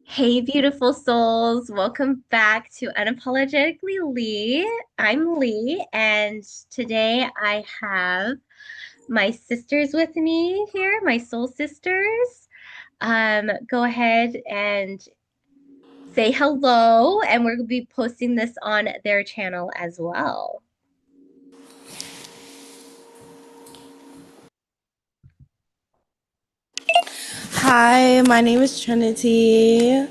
Hey, beautiful souls. Welcome back to Unapologetically Lee. I'm Lee, and today I have my sisters with me here, my soul sisters. Go ahead and say hello, and we're going to be posting this on their channel as well. Hi, my name is Trinity.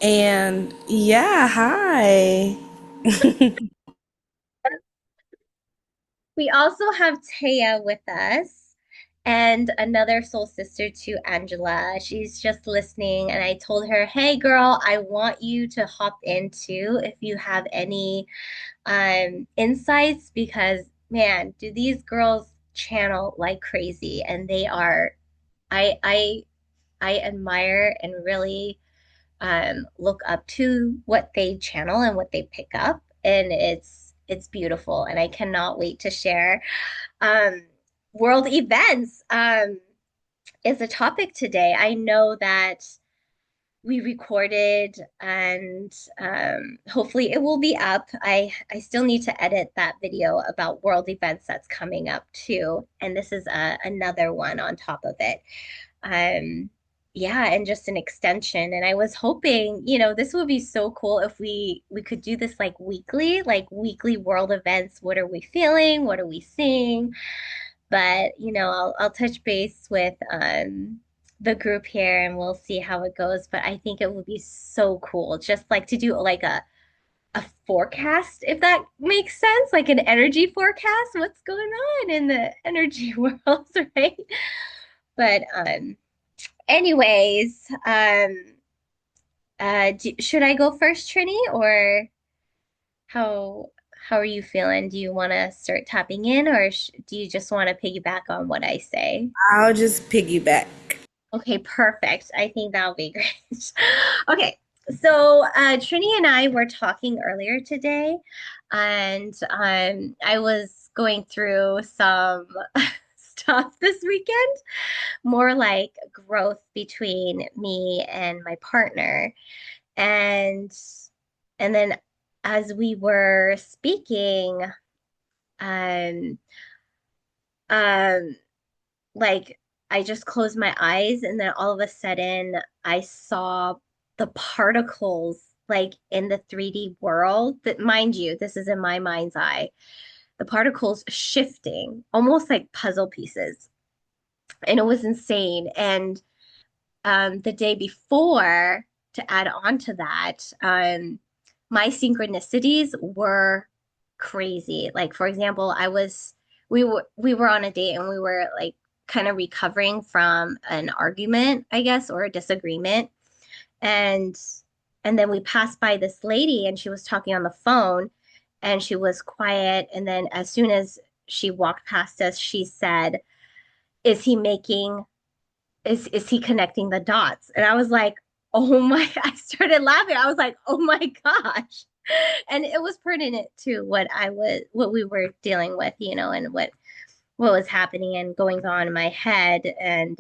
And yeah, hi. We also have Taya with us and another soul sister to Angela. She's just listening, and I told her, "Hey, girl, I want you to hop in too if you have any insights because man, do these girls channel like crazy, and they are I I admire and really look up to what they channel and what they pick up, and it's beautiful, and I cannot wait to share um, world events is a topic today. I know that we recorded and hopefully it will be up. I still need to edit that video about world events that's coming up too, and this is another one on top of it. Um, yeah, and just an extension. And I was hoping, this would be so cool if we could do this like weekly world events. What are we feeling? What are we seeing? But I'll touch base with the group here and we'll see how it goes. But I think it would be so cool just like to do like a forecast, if that makes sense, like an energy forecast, what's going on in the energy world, right? But anyways, should I go first, Trini, or how how are you feeling? Do you want to start tapping in, or do you just want to piggyback on what I say? I'll just piggyback. Okay, perfect. I think that'll be great. Okay, so Trini and I were talking earlier today, and I was going through some stuff this weekend, more like growth between me and my partner. And and then as we were speaking, um, um, like I just closed my eyes and then all of a sudden I saw the particles like in the 3D world that, mind you, this is in my mind's eye, the particles shifting almost like puzzle pieces. And it was insane. And the day before, to add on to that, my synchronicities were crazy. Like, for example, we were on a date and we were like kind of recovering from an argument, I guess, or a disagreement. And and then we passed by this lady and she was talking on the phone and she was quiet. And then as soon as she walked past us, she said, "Is he making is he connecting the dots?" And I was like, oh my, I started laughing. I was like, oh my gosh. And it was pertinent to what we were dealing with, and what was happening and going on in my head. And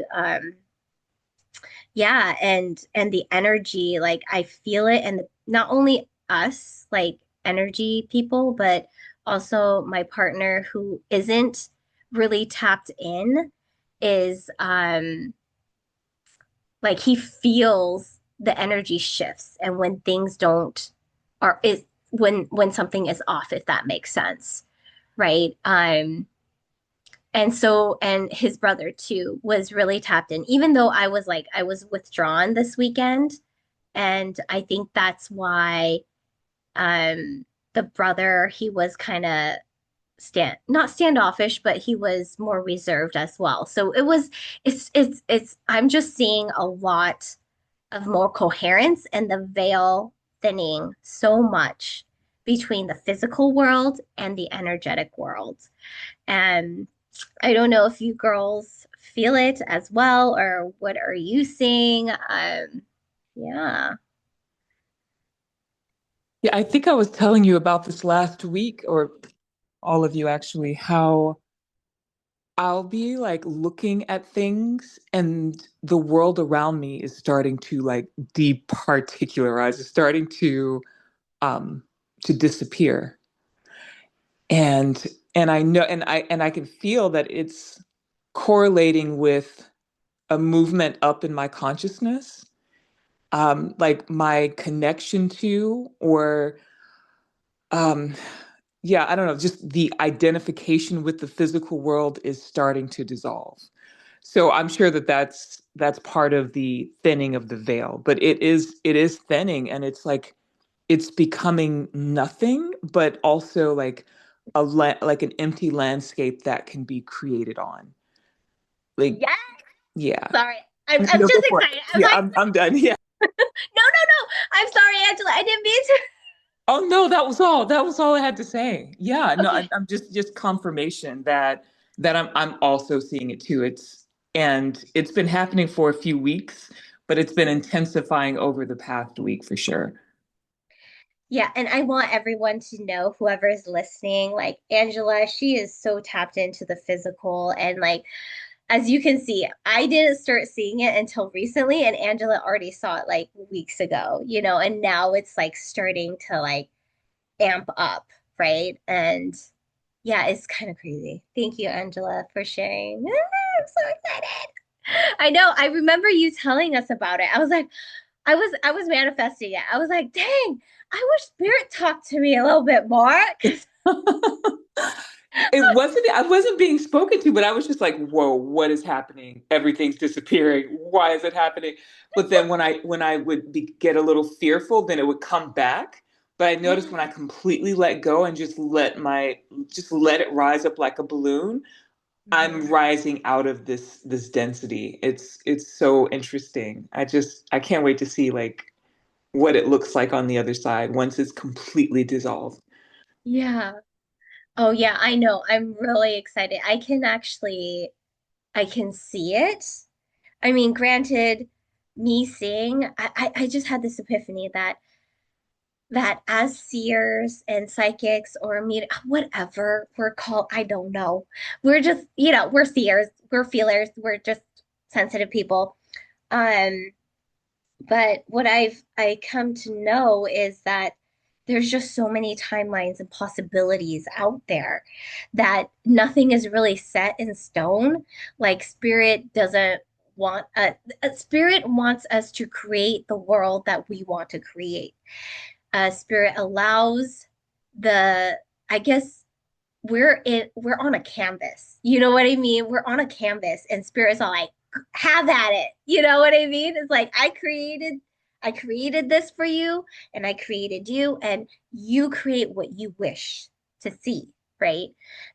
yeah, and the energy, like I feel it, and not only us, like energy people, but also my partner who isn't really tapped in is like he feels the energy shifts and when things don't or is when something is off, if that makes sense, right? And his brother too was really tapped in, even though I was withdrawn this weekend. And I think that's why the brother, he was kind of not standoffish, but he was more reserved as well. So it's I'm just seeing a lot of more coherence and the veil thinning so much between the physical world and the energetic world. And I don't know if you girls feel it as well, or what are you seeing? Yeah. Yeah, I think I was telling you about this last week, or all of you actually, how I'll be like looking at things and the world around me is starting to like departicularize, it's starting um to disappear. And I know and I can feel that it's correlating with a movement up in my consciousness. Like my connection to or um yeah, I don't know, just the identification with the physical world is starting to dissolve. So I'm sure that that's part of the thinning of the veil, but it is thinning, and it's like it's becoming nothing, but also like like an empty landscape that can be created on. Like, Yes. yeah. Sorry. I'm No, go just for it. excited. I'm Yeah, like, I'm done. Yeah. no, no, no. I'm sorry, Angela. I didn't mean to. Oh no, that was all. That was all I had to say. Yeah, no, Okay. I'm just confirmation that I'm also seeing it too. It's been happening for a few weeks, but it's been intensifying over the past week for sure. Yeah, and I want everyone to know, whoever is listening, like Angela, she is so tapped into the physical. And like, as you can see, I didn't start seeing it until recently, and Angela already saw it like weeks ago, and now it's like starting to like amp up, right? And yeah, it's kind of crazy. Thank you, Angela, for sharing. I'm so excited. I know. I remember you telling us about it. I was manifesting it. I was like, dang, I wish spirit talked to me a little bit more. 'Cause I wasn't being spoken to, but I was just like, whoa, what is happening? Everything's disappearing. Why is it happening? But then when I would get a little fearful, then it would come back. But I noticed when I yeah. completely let go and just let it rise up like a balloon, I'm Mhm. rising out of this density. It's so interesting. I can't wait to see like what it looks like on the other side once it's completely dissolved. Yeah. Oh yeah, I know. I'm really excited. I can see it. I mean, granted, me seeing, I just had this epiphany that as seers and psychics or whatever we're called, I don't know. We're just, we're seers, we're feelers, we're just sensitive people. Um, but what I come to know is that there's just so many timelines and possibilities out there that nothing is really set in stone. Like spirit doesn't want a spirit wants us to create the world that we want to create. Spirit allows the, I guess, we're on a canvas. You know what I mean? We're on a canvas, and spirit's all like, have at it. You know what I mean? It's like I created this for you, and I created you, and you create what you wish to see, right?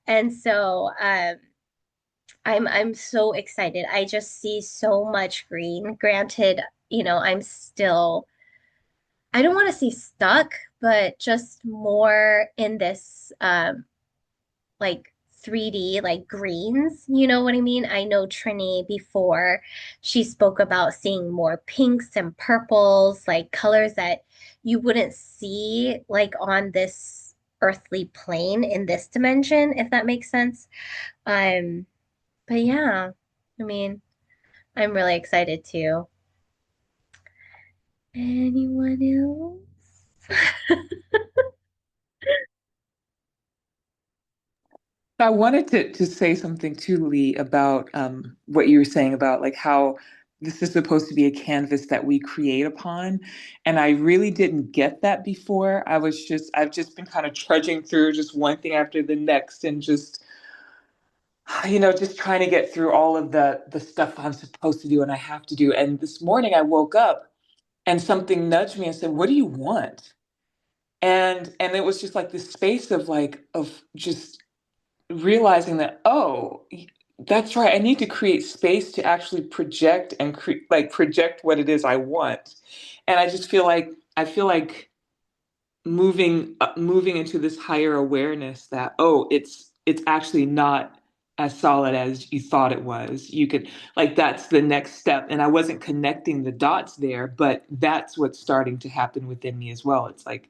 And so I'm so excited. I just see so much green. Granted, I'm still, I don't want to say stuck, but just more in this like 3D, like greens. You know what I mean? I know Trini before, she spoke about seeing more pinks and purples, like colors that you wouldn't see like on this earthly plane in this dimension, if that makes sense. Um, but yeah, I mean, I'm really excited too. Anyone else? I wanted to say something too, Lee, about what you were saying about like how this is supposed to be a canvas that we create upon. And I really didn't get that before. I've just been kind of trudging through just one thing after the next and just, just trying to get through all of the stuff I'm supposed to do and I have to do. And this morning I woke up and something nudged me and said, "What do you want?" And it was just like this space of just realizing that, oh, that's right, I need to create space to actually project and project what it is I want. And I feel like moving into this higher awareness that, oh, it's actually not as solid as you thought it was. You could, like, that's the next step, and I wasn't connecting the dots there, but that's what's starting to happen within me as well. It's like,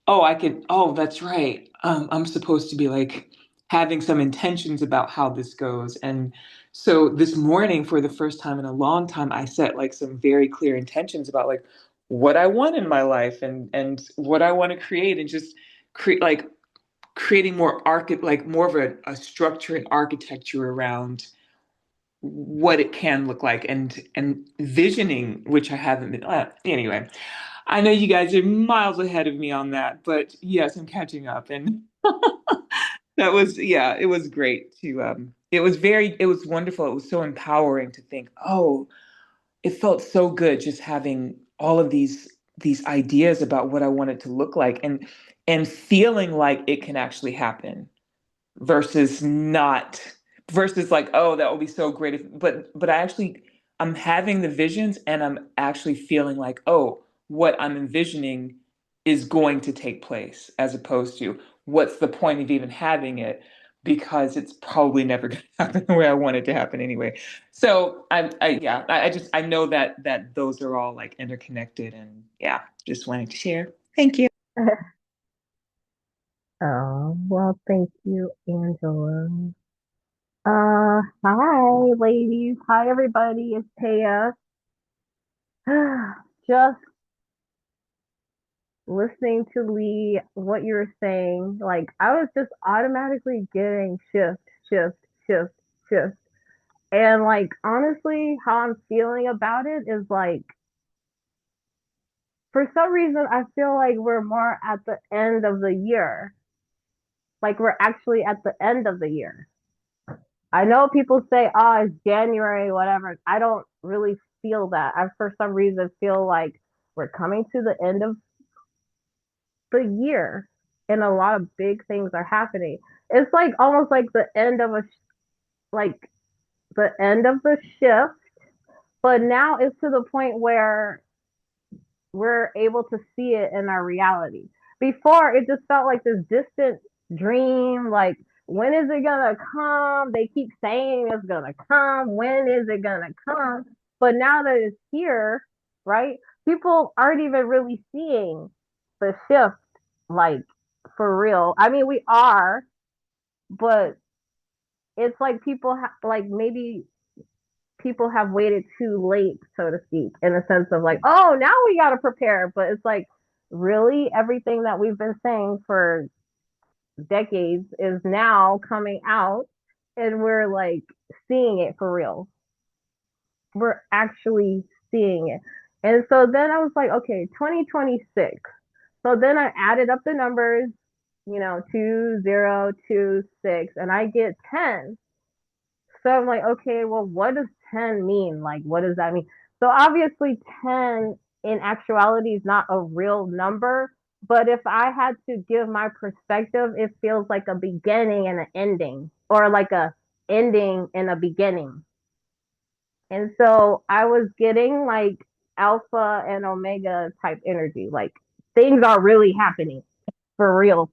oh, I could, oh, that's right. I'm supposed to be like having some intentions about how this goes. And so this morning, for the first time in a long time, I set like some very clear intentions about like what I want in my life and what I want to create, and just create like creating like more of a structure and architecture around what it can look like, and visioning, which I haven't been anyway. I know you guys are miles ahead of me on that, but yes, I'm catching up. And that was, yeah, it was great to it was wonderful. It was so empowering to think, oh, it felt so good just having all of these ideas about what I want it to look like, and feeling like it can actually happen versus not, versus like, oh, that would be so great if, but I actually, I'm having the visions and I'm actually feeling like, oh, what I'm envisioning is going to take place, as opposed to what's the point of even having it, because it's probably never going to happen the way I want it to happen anyway. So I just, I know that those are all like interconnected, and yeah, just wanted to share. Thank you. Oh, well, thank you, Angela. Hi, ladies. Hi, everybody. It's Taya. Just listening to Lee, what you were saying, like, I was just automatically getting shift, shift, shift. And, like, honestly, how I'm feeling about it is like, for some reason, I feel like we're more at the end of the year. Like, we're actually at the end of the year. I know people say, oh, it's January, whatever. I don't really feel that. I, for some reason, feel like we're coming to the end of the year and a lot of big things are happening. It's like almost like the end of like the end of the shift, but now it's to the point where we're able to see it in our reality. Before, it just felt like this distant dream, like, when is it gonna come? They keep saying it's gonna come. When is it gonna come? But now that it's here, right? People aren't even really seeing the shift, like, for real. I mean, we are, but it's like like maybe people have waited too late, so to speak, in the sense of like, oh, now we got to prepare. But it's like, really, everything that we've been saying for decades is now coming out, and we're like seeing it for real. We're actually seeing it. And so then I was like, okay, 2026. So then I added up the numbers, 2026, and I get 10. So I'm like, okay, well, what does 10 mean? Like, what does that mean? So obviously, 10 in actuality is not a real number. But if I had to give my perspective, it feels like a beginning and an ending, or like a ending and a beginning. And so I was getting like alpha and omega type energy. Like, things are really happening for real,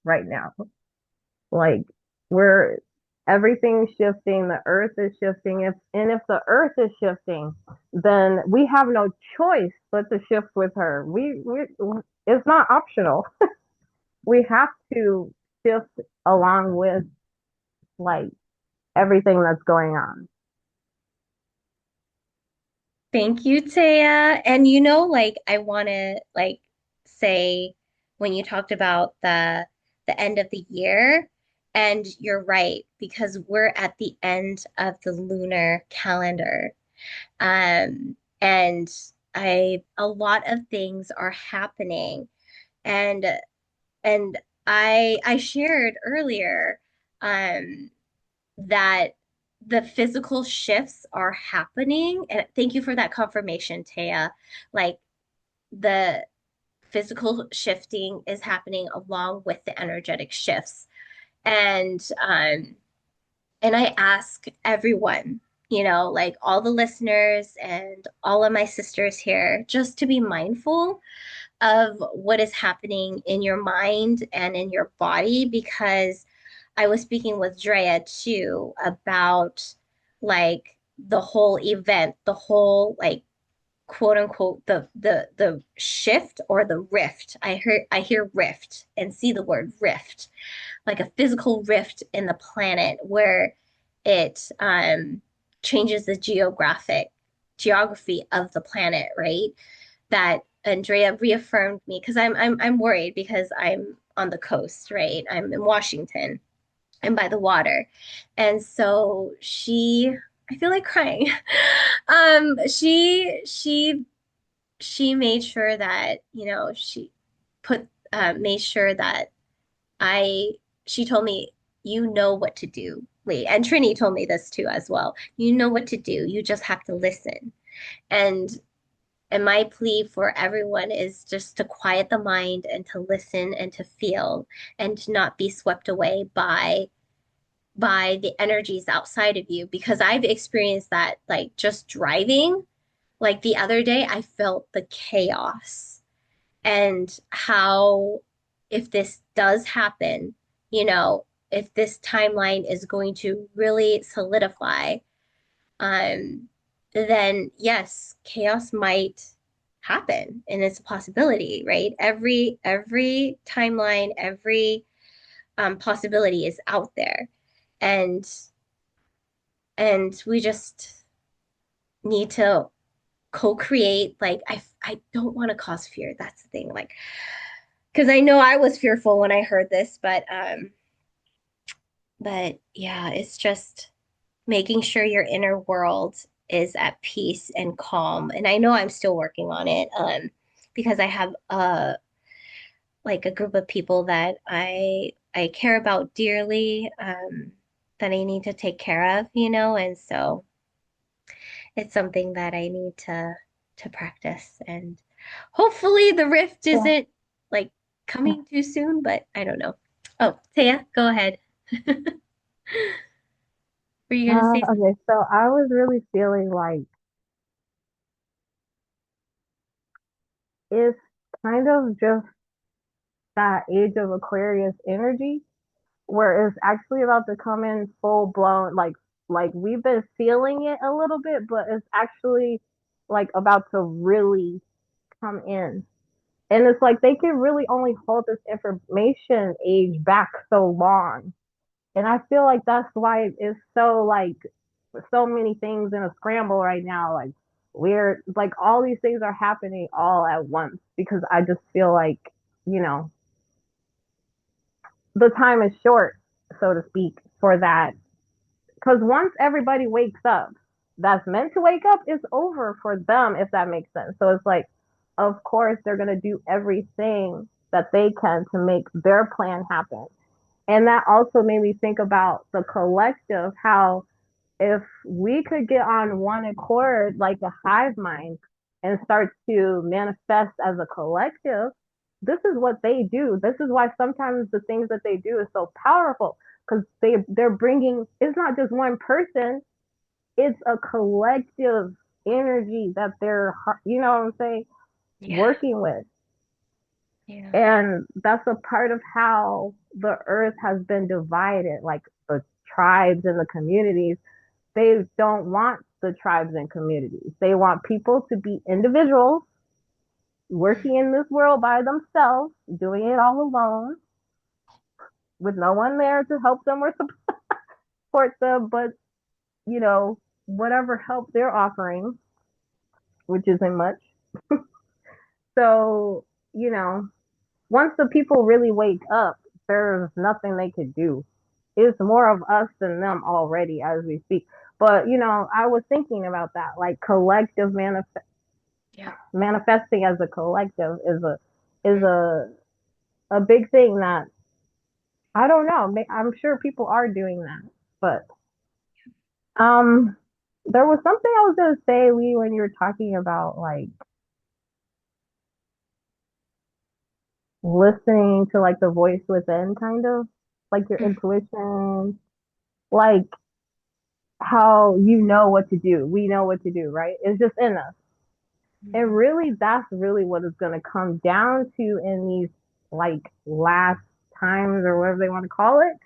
right now. Like, we're everything's shifting, the earth is shifting. If the earth is shifting, then we have no choice but to shift with her. We it's not optional. We have to shift along with, like, everything that's going on. Thank you, Taya. And like I want to like say when you talked about the end of the year, and you're right because we're at the end of the lunar calendar. And I a lot of things are happening, and and I shared earlier um that the physical shifts are happening. And thank you for that confirmation, Taya. Like the physical shifting is happening along with the energetic shifts. And I ask everyone, like all the listeners and all of my sisters here, just to be mindful of what is happening in your mind and in your body, because I was speaking with Drea too about like the whole event, the whole like quote unquote the shift or the rift. I hear rift and see the word rift, like a physical rift in the planet where it changes the geography of the planet, right? That Andrea reaffirmed me because I'm worried because I'm on the coast, right? I'm in Washington and by the water. And so I feel like crying. She made sure that, she put made sure that I she told me, you know what to do, Lee. And Trini told me this too as well. You know what to do. You just have to listen. And and my plea for everyone is just to quiet the mind and to listen and to feel and to not be swept away by the energies outside of you, because I've experienced that, like just driving. Like the other day I felt the chaos, and how, if this does happen, if this timeline is going to really solidify, um, then yes, chaos might happen, and it's a possibility, right? Every timeline, every possibility is out there, and we just need to co-create. Like I don't want to cause fear. That's the thing. Like, because I know I was fearful when I heard this, but yeah, it's just making sure your inner world is at peace and calm. And I know I'm still working on it, because I have like a group of people that I care about dearly, that I need to take care of, and so it's something that I need to practice. And hopefully the rift Yeah. isn't like coming too soon, but I don't know. Oh, Taya, go ahead. Were you gonna say something? Okay, so I was really feeling like it's kind of just that age of Aquarius energy where it's actually about to come in full blown, like we've been feeling it a little bit, but it's actually like about to really come in. And it's like they can really only hold this information age back so long. And I feel like that's why it's so like so many things in a scramble right now. Like we're like all these things are happening all at once because I just feel like, you know, the time is short, so to speak, for that. Because once everybody wakes up, that's meant to wake up, is over for them, if that makes sense. So it's like, of course, they're going to do everything that they can to make their plan happen. And that also made me think about the collective, how if we could get on one accord like a hive mind and start to manifest as a collective, this is what they do. This is why sometimes the things that they do is so powerful because they're bringing, it's not just one person, it's a collective energy that they're, you know what I'm saying, Yeah, working with. yeah, And that's a part of how the earth has been divided, like the tribes and the communities. They don't want the tribes and communities. They want people to be individuals working in this world by themselves, doing it all alone, with no one there to help them or support them, but you know, whatever help they're offering, which isn't much. So, you know, once the people really wake up, there's nothing they could do. It's more of us than them already as we speak. But, you know, I was thinking about that, like collective yeah, manifesting as a collective is a big thing that I don't know. I'm sure people are doing that, but um, there was something I was gonna say, Lee, when you were talking about like listening to like the voice within, kind of like your intuition, like how you know what to do. We know what to do, right? It's just in us. And mhm, really, that's really what it's gonna come down to in these like last times or whatever they want to call it.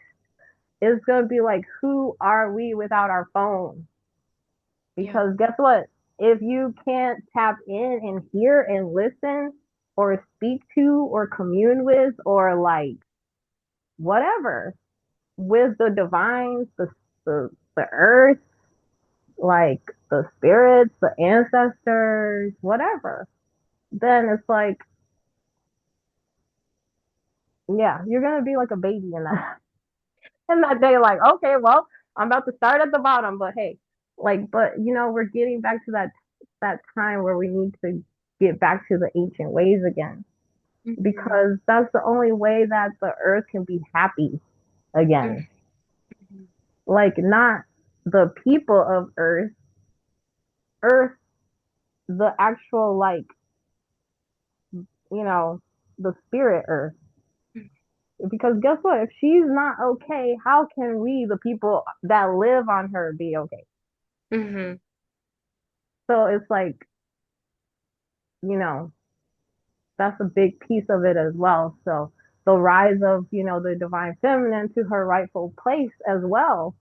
It's gonna be like, who are we without our phone? yeah, Because guess what? if you can't tap in and hear and listen or speak to or commune with or like whatever with the divines, the earth, like the spirits, the ancestors, whatever, then it's like, yeah, you're gonna be like a baby in that in that day, like, okay, well, I'm about to start at the bottom, but hey, like, but we're getting back to that time where we need to get back to the ancient ways again. Mhm. Because that's the only way that the earth can be happy again. Mhm. Like not the people of earth, the actual like, you know, the spirit earth. Because guess what? If she's not okay, how can we, the people that live on her, be okay? Mhm. So it's like, you know, that's a big piece of it as well. So the rise of, the divine feminine to her rightful place as well.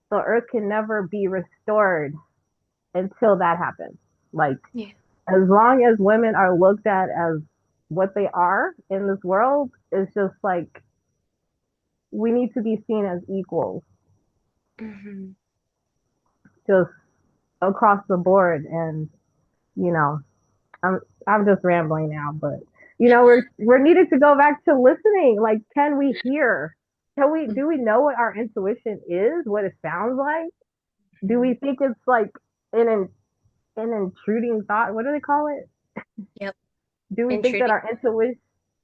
The earth can never be restored until that happens. Like, Yeah. as long as women are looked at as what they are in this world, it's just like we need to be seen as equals, Mhm. just across the board. And you know, I'm I'm just rambling now, but we're needed to go back to listening. Like, can we hear? Can we do we know what our intuition is? What it sounds like? Do we Mhm. think it's like an an intruding thought? What do they call it? Yep. Do we think that Intruding.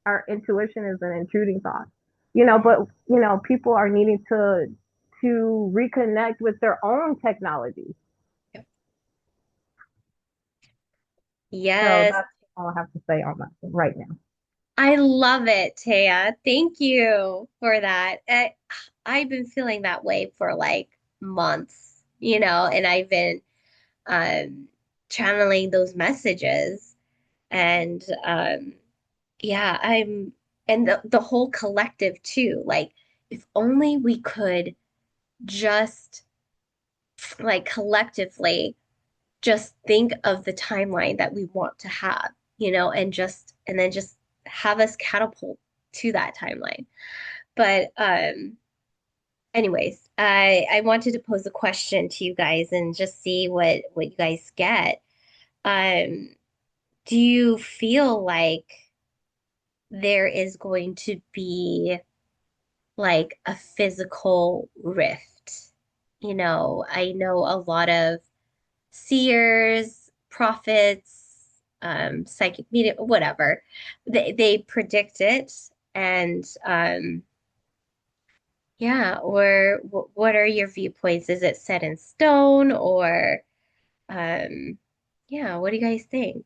our intuition is an intruding thought? Mhm. But people are needing to reconnect with their own technology. Yep. So Yes. that's all I have to say on that right now. I love it, Taya. Thank you for that. I've been feeling that way for like months, and I've been um, channeling those messages. And yeah, and the whole collective too. Like, if only we could just like collectively just think of the timeline that we want to have, and then just have us catapult to that timeline. But anyways, I wanted to pose a question to you guys and just see what you guys get. Um, do you feel like there is going to be like a physical rift? I know a lot of seers, prophets, psychic medium, whatever. They predict it, and yeah. Or what are your viewpoints? Is it set in stone, or um, yeah? What do you guys think?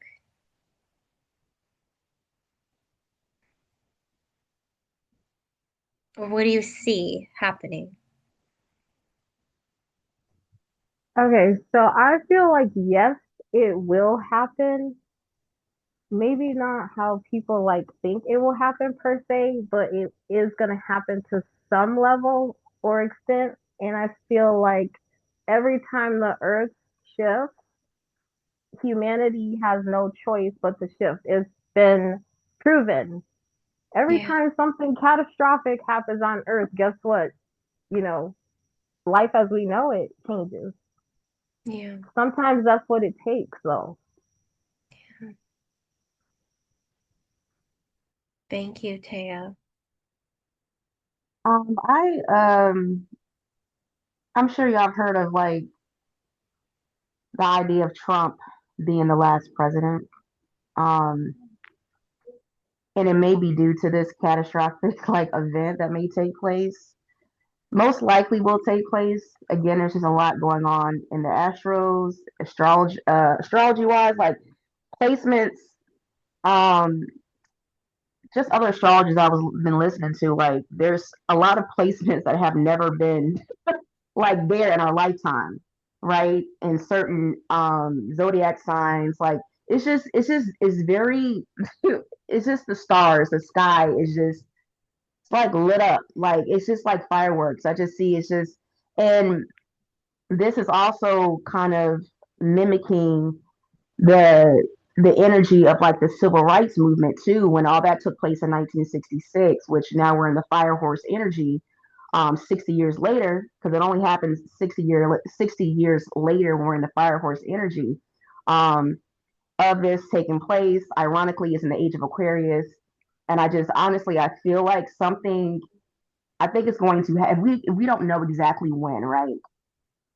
Or what do you see happening? Okay, so I feel like yes, it will happen. Maybe not how people like think it will happen per se, but it is going to happen to some level or extent. And I feel like every time the earth shifts, humanity has no choice but to shift. It's been proven. Every Yeah, time something catastrophic happens on earth, guess what? You know, life as we know it changes. yeah. Sometimes that's what it takes, though. Thank you, Taya. I I'm sure y'all have heard of like the idea of Trump being the last president. Um, and it may be due to this catastrophic like event that may take place. Most likely will take place. Again, there's just a lot going on in the astros, astrology wise, like placements, um, just other astrologers I was been listening to. Like, there's a lot of placements that have never been like there in our lifetime, right? In certain zodiac signs, like it's very it's just the stars, the sky is just it's like lit up, like it's just like fireworks. I just see it's just and this is also kind of mimicking the energy of like the civil rights movement too, when all that took place in 1966, which now we're in the fire horse energy 60 years later, because it only happens 60 years later when we're in the fire horse energy um, of this taking place. Ironically, is in the age of Aquarius. And I just honestly, I feel like something, I think it's going to have, we don't know exactly when, right?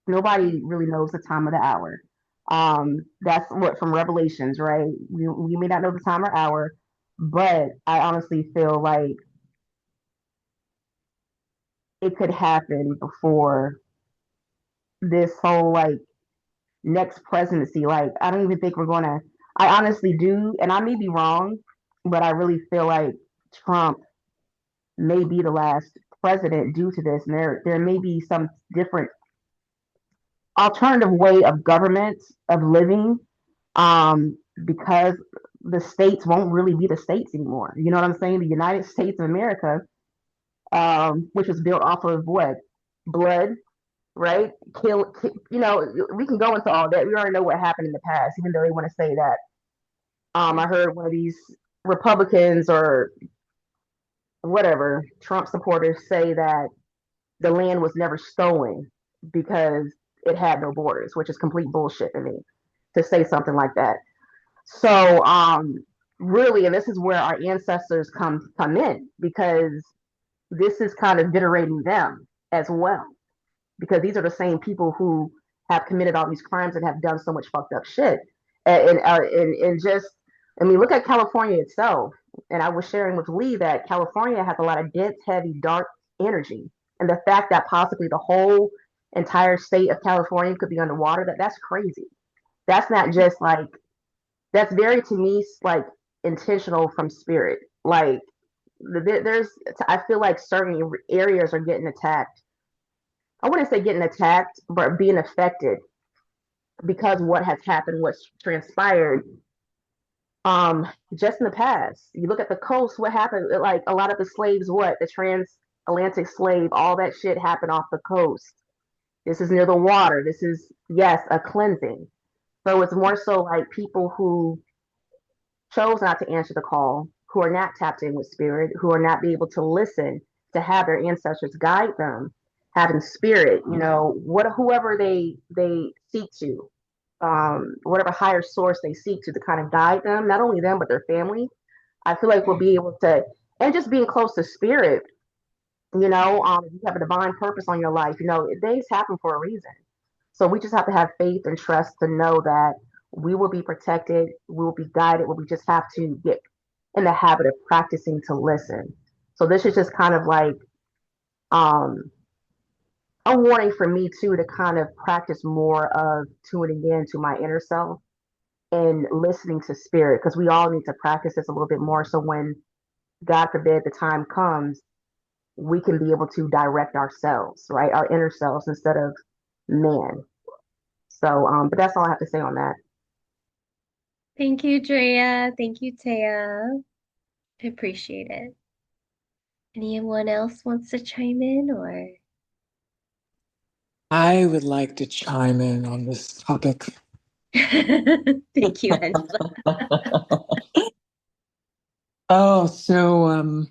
Nobody really knows the time of the hour. That's what from Revelations, right? We may not know the time or hour, but I honestly feel like it could happen before this whole like next presidency. Like, I don't even think we're gonna. I honestly do, and I may be wrong, but I really feel like Trump may be the last president due to this, and there may be some different alternative way of government of living, because the states won't really be the states anymore. You know what I'm saying? The United States of America, which was built off of what blood, right? You know, we can go into all that. We already know what happened in the past, even though they want to say that. I heard one of these Republicans or whatever Trump supporters say that the land was never stolen because it had no borders, which is complete bullshit to me to say something like that. So, really, and this is where our ancestors come in, because this is kind of venerating them as well, because these are the same people who have committed all these crimes and have done so much fucked up shit. And just, I mean, look at California itself. And I was sharing with Lee that California has a lot of dense, heavy, dark energy. And the fact that possibly the whole entire state of California could be underwater, that's crazy. That's not just like, that's very, to me, like intentional from spirit. Like, there's, I feel like certain areas are getting attacked. I wouldn't say getting attacked, but being affected because what has happened, what's transpired, just in the past. You look at the coast, what happened? Like a lot of the slaves, what the transatlantic slave, all that shit happened off the coast. This is near the water. This is, yes, a cleansing. So it's more so like people who chose not to answer the call, who are not tapped in with spirit, who are not be able to listen to have their ancestors guide them, having spirit, you know, whoever they seek to, whatever higher source they seek to kind of guide them, not only them but their family. I feel like we'll be able to, and just being close to spirit, you know, you have a divine purpose on your life. You know, things happen for a reason. So we just have to have faith and trust to know that we will be protected, we will be guided, we just have to get in the habit of practicing to listen. So this is just kind of like um, a warning for me too to kind of practice more of tuning in to my inner self and listening to spirit, because we all need to practice this a little bit more. So when God forbid the time comes, we can be able to direct ourselves, right? Our inner selves instead of man. So, but that's all I have to say on that. Thank you, Drea. Thank you, Taya. I appreciate it. Anyone else wants to chime in or? I would like to chime in on this topic. Thank you, Angela. Oh, so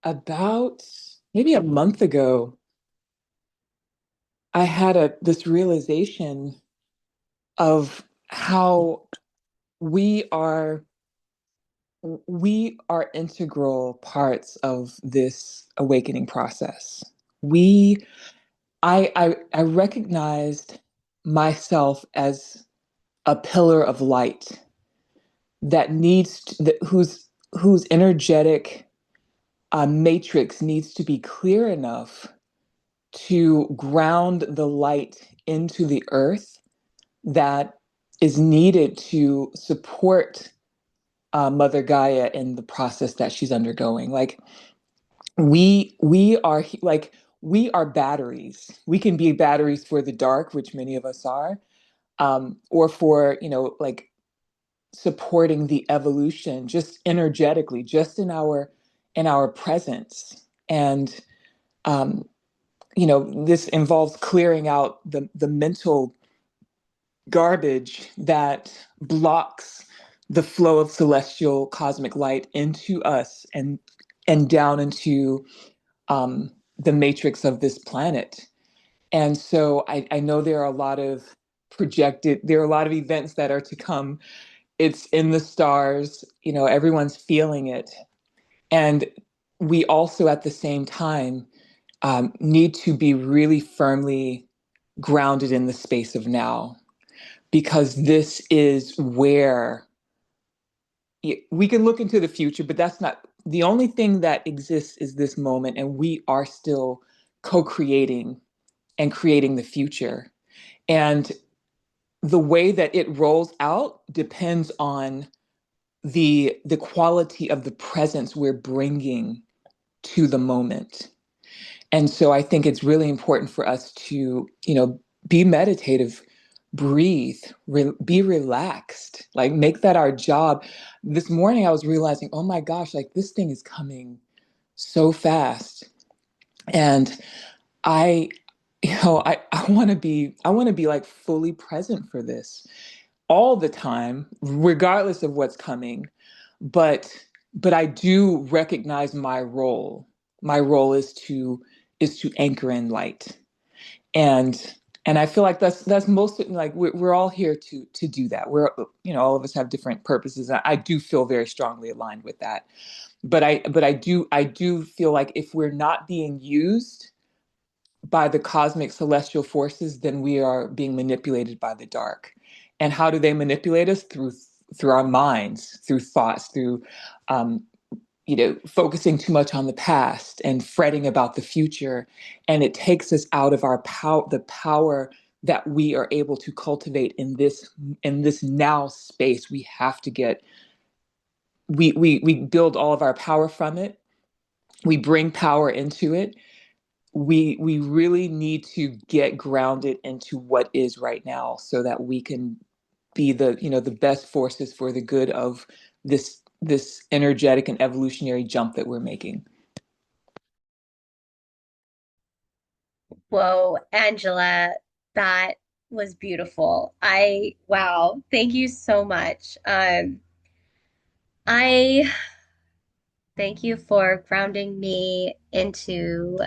about maybe a month ago, I had a this realization of how we are we are integral parts of this awakening process. We I recognized myself as a pillar of light that whose energetic matrix needs to be clear enough to ground the light into the earth that is needed to support Mother Gaia in the process that she's undergoing. Like we are batteries. We can be batteries for the dark, which many of us are, or for like supporting the evolution just energetically, just in our presence. And this involves clearing out the mental garbage that blocks the flow of celestial cosmic light into us and down into the matrix of this planet. And so I know there are a lot of there are a lot of events that are to come. It's in the stars, everyone's feeling it. And we also at the same time need to be really firmly grounded in the space of now, because this is where we can look into the future, but that's not the only thing that exists is this moment, and we are still co-creating and creating the future. And the way that it rolls out depends on the quality of the presence we're bringing to the moment. And so I think it's really important for us to, be meditative, breathe, be relaxed, like make that our job. This morning I was realizing, oh my gosh, like this thing is coming so fast. And I, I want to be like fully present for this all the time, regardless of what's coming. But I do recognize my role. My role is to anchor in light. And I feel like that's most like we're all here to do that. We're, all of us have different purposes. I do feel very strongly aligned with that. But I do feel like if we're not being used by the cosmic celestial forces, then we are being manipulated by the dark. And how do they manipulate us? Through our minds, through thoughts, through focusing too much on the past and fretting about the future. And it takes us out of our power, the power that we are able to cultivate in this now space. We have to get we build all of our power from it. We bring power into it. We really need to get grounded into what is right now so that we can be the best forces for the good of this energetic and evolutionary jump that we're making. Whoa, Angela, that was beautiful. Wow, thank you so much. I thank you for grounding me into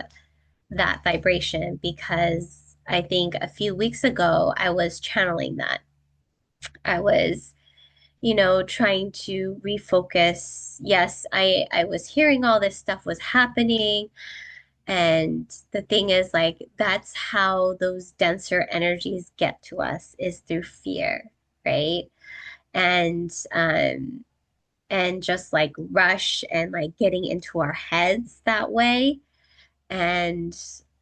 that vibration because I think a few weeks ago I was channeling that. I was, trying to refocus. Yes, I was hearing all this stuff was happening. And the thing is, like, that's how those denser energies get to us is through fear, right? And just like rush and like getting into our heads that way. And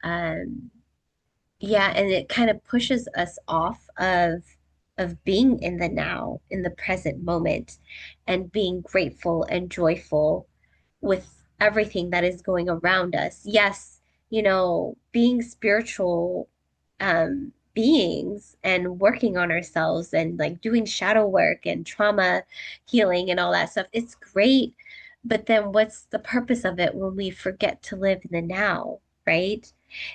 um yeah, and it kind of pushes us off of being in the now, in the present moment, and being grateful and joyful with everything that is going around us. Yes, being spiritual beings and working on ourselves and like doing shadow work and trauma healing and all that stuff, it's great. But then what's the purpose of it when we forget to live in the now, right?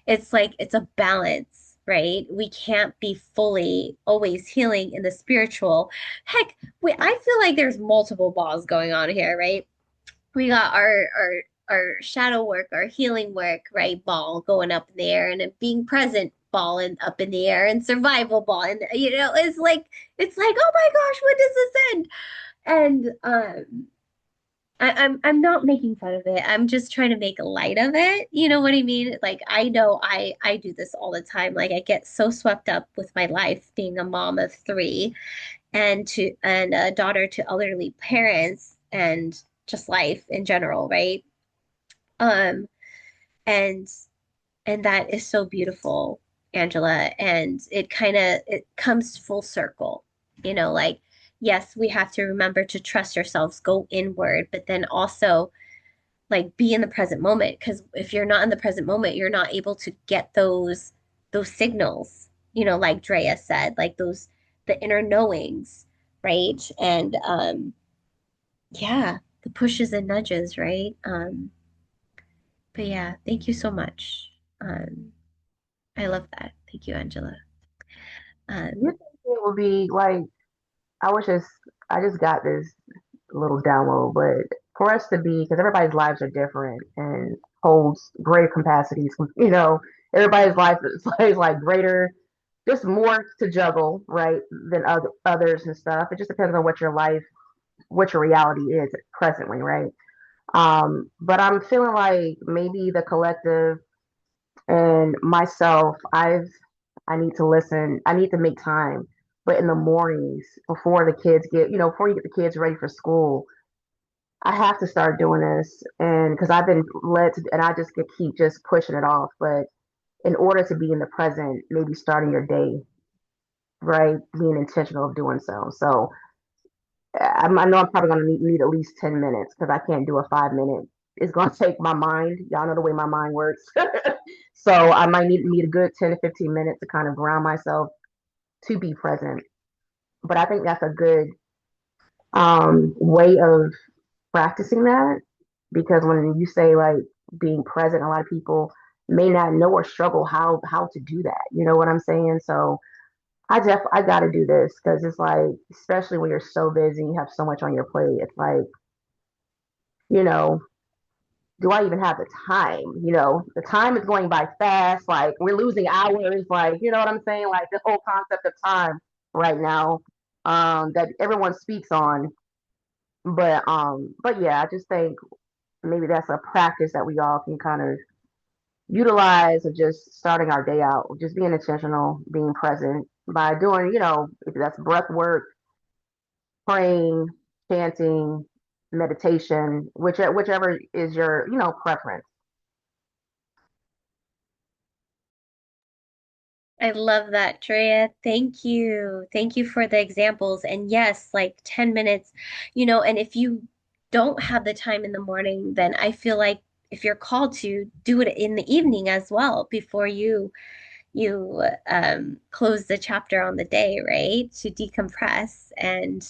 It's like it's a balance, right? We can't be fully always healing in the spiritual. Heck, I feel like there's multiple balls going on here, right? We got our shadow work, our healing work, right? Ball going up in the air, and a being present ball and up in the air, and survival ball, and it's like oh my gosh, when does this end? And I'm not making fun of it. I'm just trying to make light of it. You know what I mean? Like I know I do this all the time. Like I get so swept up with my life being a mom of three and a daughter to elderly parents and just life in general, right? Um and that is so beautiful, Angela, and it comes full circle. Like yes, we have to remember to trust ourselves, go inward, but then also like be in the present moment because if you're not in the present moment, you're not able to get those signals, like Drea said, like those the inner knowings, right? And yeah, the pushes and nudges, right? But yeah, thank you so much. Um, I love that. Thank you, Angela. You're Um, it would be like I was just I just got this little download, but for us to be, because everybody's lives are different and holds greater capacities, everybody's life is like greater, just more to juggle, right, than others and stuff. It just depends on what your reality is presently, right? But I'm feeling like maybe the collective and myself, I need to listen. I need to make time. But in the mornings, before the kids before you get the kids ready for school, I have to start doing this. And because I've been led to, and I just keep just pushing it off. But in order to be in the present, maybe starting your day, right, being intentional of doing so. So I know I'm probably going to need at least 10 minutes because I can't do a 5 minute. It's going to take my mind. Y'all know the way my mind works. So I might need a good 10 to 15 minutes to kind of ground myself to be present. But I think that's a good way of practicing that because when you say like being present, a lot of people may not know or struggle how to do that. You know what I'm saying? So I got to do this because it's like, especially when you're so busy, you have so much on your plate. It's like, you know, do I even have the time? The time is going by fast. Like we're losing hours. Like, you know what I'm saying? Like the whole concept of time right now, that everyone speaks on. But yeah, I just think maybe that's a practice that we all can kind of utilize of just starting our day out, just being intentional, being present by doing, if that's breath work, praying, chanting, meditation, whichever is your, preference. I love that, Drea. Thank you. Thank you for the examples. And yes, like 10 minutes, and if you don't have the time in the morning, then I feel like if you're called to do it in the evening as well before you close the chapter on the day, right? To decompress and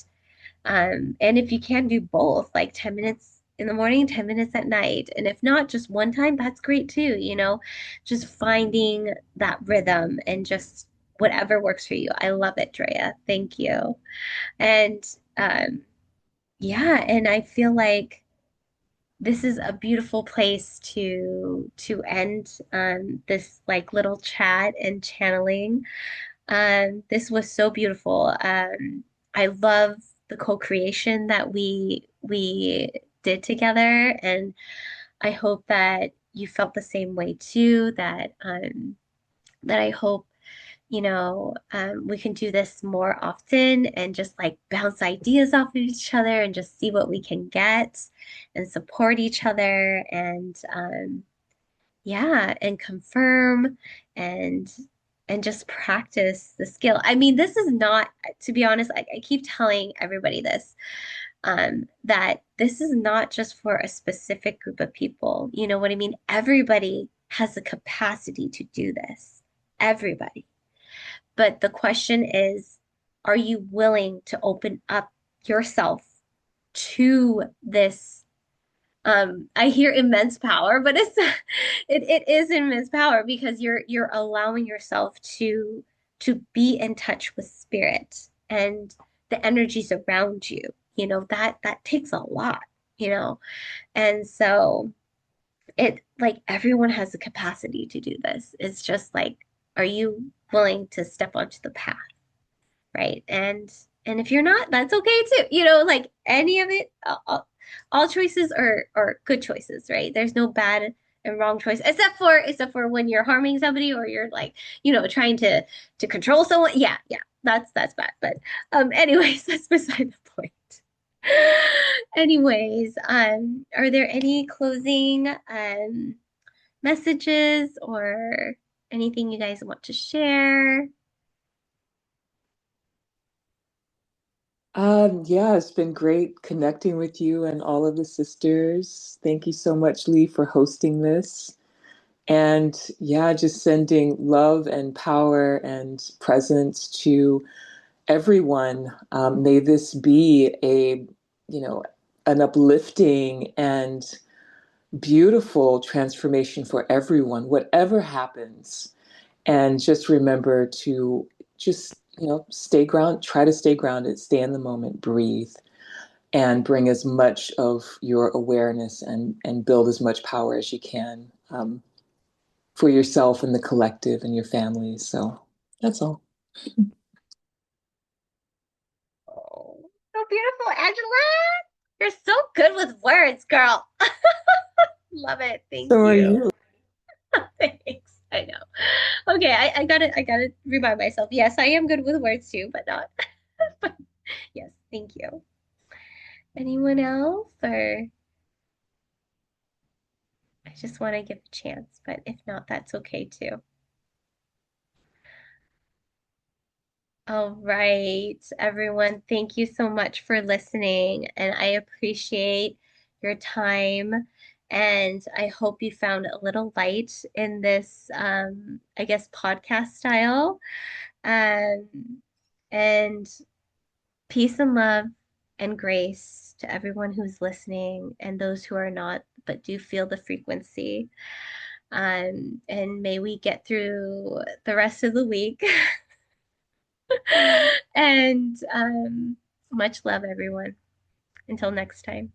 if you can do both, like 10 minutes in the morning, 10 minutes at night. And if not, just one time, that's great too, just finding that rhythm and just whatever works for you. I love it, Drea. Thank you. And um, yeah, and I feel like this is a beautiful place to end this like little chat and channeling. This was so beautiful. I love the co-creation that we did together, and I hope that you felt the same way too. That I hope we can do this more often and just like bounce ideas off of each other and just see what we can get and support each other and yeah, and confirm and and just practice the skill. I mean, this is not, to be honest, I keep telling everybody this, that this is not just for a specific group of people. You know what I mean? Everybody has the capacity to do this. Everybody. But the question is, are you willing to open up yourself to this I hear immense power, but it is immense power because you're allowing yourself to be in touch with spirit and the energies around you. That takes a lot, you know. And so it like everyone has the capacity to do this. It's just like, are you willing to step onto the path? Right. And if you're not, that's okay too. Like any of it, all choices are good choices, right? There's no bad and wrong choice, except for when you're harming somebody or you're like, trying to control someone. Yeah, yeah, that's bad. But anyways, that's beside the point. Anyways, are there any closing messages or anything you guys want to share? Yeah, it's been great connecting with you and all of the sisters. Thank you so much, Lee, for hosting this. And yeah, just sending love and power and presence to everyone. May this be an uplifting and beautiful transformation for everyone, whatever happens. And just remember to just stay try to stay grounded, stay in the moment, breathe, and bring as much of your awareness and build as much power as you can, for yourself and the collective and your family. So that's all. Oh, so beautiful, Angela. You're so good with words, girl. Love it. Thank So are you. you. Thanks. I know. Okay, I gotta remind myself. Yes, I am good with words too, but not. But yes, thank you. Anyone else? Or I just want to give a chance, but if not, that's okay too. All right, everyone, thank you so much for listening, and I appreciate your time. And I hope you found a little light in this, I guess, podcast style. Um, and peace and love and grace to everyone who's listening and those who are not, but do feel the frequency. And may we get through the rest of the week. And much love, everyone. Until next time.